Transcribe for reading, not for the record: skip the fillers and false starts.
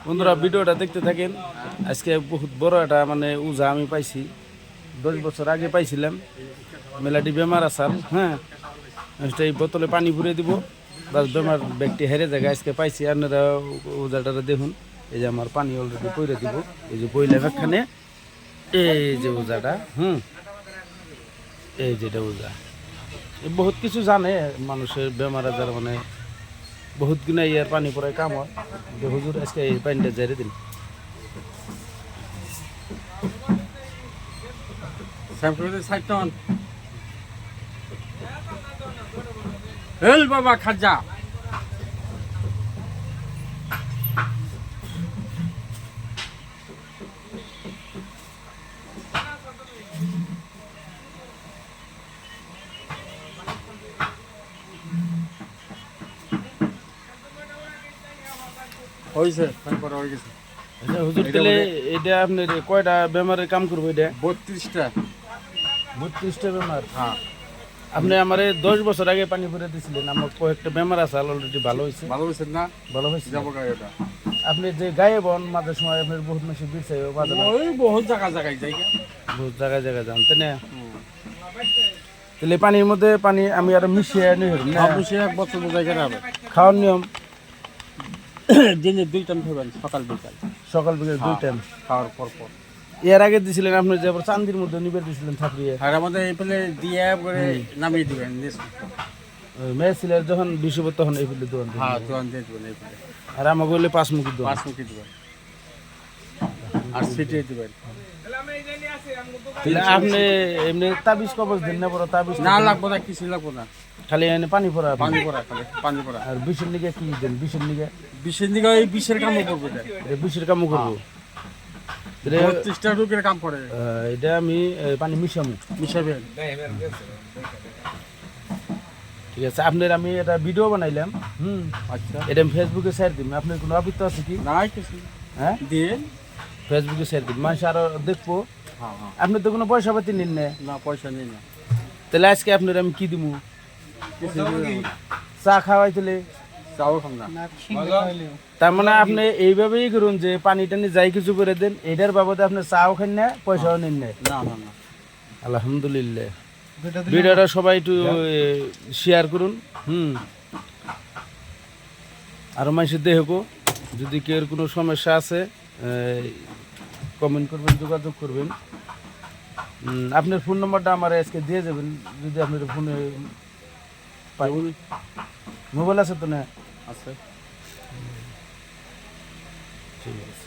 বন্ধুরা ভিডিওটা দেখতে থাকেন। আজকে বহুত বড় একটা মানে উজা আমি পাইছি, 10 বছর আগে পাইছিলাম। মেলাটি বেমার আসাল, হ্যাঁ, এই বোতলে পানি ভরে দিব, বাস বেমার ব্যক্তি হেরে জায়গা আজকে পাইছি। আপনারা উজাটা দেখুন, এই যে আমার পানি অলরেডি পইরে দিব, এই যে বইলাম এখানে, এই যে উজাটা, এই যেটা উজা বহুত কিছু জানে মানুষের বেমার আজার, মানে বহুত গুণা ইয়ার পানি পরে কাম হয়। হুজুর আজকে এই পানিটা জারি দিন। হেল বাবা খাজা হয়েছে তারপরে হয়ে গেছে এটা হুজুর তাহলে এটা আপনার কয়টা বেমারের কাম করবো? এটা 32টা। 32টা বেমার। হ্যাঁ, আপনি আমারে 10 বছর আগে পানি ভরে দিয়েছিলেন, আমার কয়েকটা বেমার আছে অলরেডি ভালো হয়েছে। ভালো হয়েছে না? ভালো হয়েছে। যাবো এটা আপনি যে গায়ে বন মাঝে সময় আপনার বহুত মাসে বিরছে বাজার, ওই বহুত জায়গায় যাই বহুত জায়গায় জায়গায় যান, তাই না? তাহলে পানির মধ্যে পানি আমি আরো মিশিয়ে নিয়ে অবশ্যই 1 বছর জায়গা হবে। খাওয়ার নিয়ম দিনে 2 টাইম খাবেন, সকাল বিকাল। সকাল বিকেল 2 টাইম খাওয়ার পর পর। এর আগে দিছিলেন আপনি যে আবার চান্দির মধ্যে নিবে দিছিলেন থাপড়িয়ে, আর আমাদের এই ফেলে দিয়ে করে নামিয়ে দিবেন। মেয়ে ছিলেন যখন বিশুব তখন এই ফিল্ডে দোকান দিলেন। হ্যাঁ, দোকান দিয়ে দিবেন এই ফেলে আর আমাকে বললে 5 মুখি দোকান। 5 মুখি দিবেন আর ছিটিয়ে দিবেন। তাহলে আপনি এমনি তাবিজ কবজ দিন না, বড় তাবিজ না লাগবো না, কিছু লাগবো না, খালি এনে পানি পড়া। পানি পড়া খালি পানি পড়া। আর বিষের নিগে কি দেন? বিষের নিগে বিশের দিকে ওই বিশের কাম করবো। বিষের কামও করবো। তাহলে 32টা রোগের কাম করে এটা আমি পানি মিশামু। মিশাবেন। ঠিক আছে, আপনার আমি এটা ভিডিও বানাইলাম, আচ্ছা, এটা আমি ফেসবুকে শেয়ার দিন। আপনার কোনো অভিজ্ঞতা আছে কি? নাই কিছু হ্যাঁ, দিয়ে। ফেসবুকে শেয়ার দিন, মানুষ আরো দেখবো। হ্যাঁ হ্যাঁ, আপনি তো কোনো পয়সা পাতি নিন না, না পয়সা নেই না। তাহলে আজকে আপনার আমি কি দিব? কিছু দিবেন না। চা খাওয়াই তাহলে। চাও খাম না। তার মানে আপনি এইভাবেই করুন যে পানি টানি যাই কিছু করে দেন, এটার বাবদে আপনি চাও খান না, পয়সাও নিন না। না না না, আলহামদুলিল্লাহ। ভিডিওটা সবাই একটু শেয়ার করুন। আরও মানুষের দেখো, যদি কেউ কোনো সমস্যা আছে কমেন্ট করবেন, যোগাযোগ করবেন। আপনার ফোন নাম্বারটা আমার আজকে দিয়ে যাবেন, যদি আপনার ফোনে পাই। মোবাইল আছে তো না? আছে। ঠিক আছে।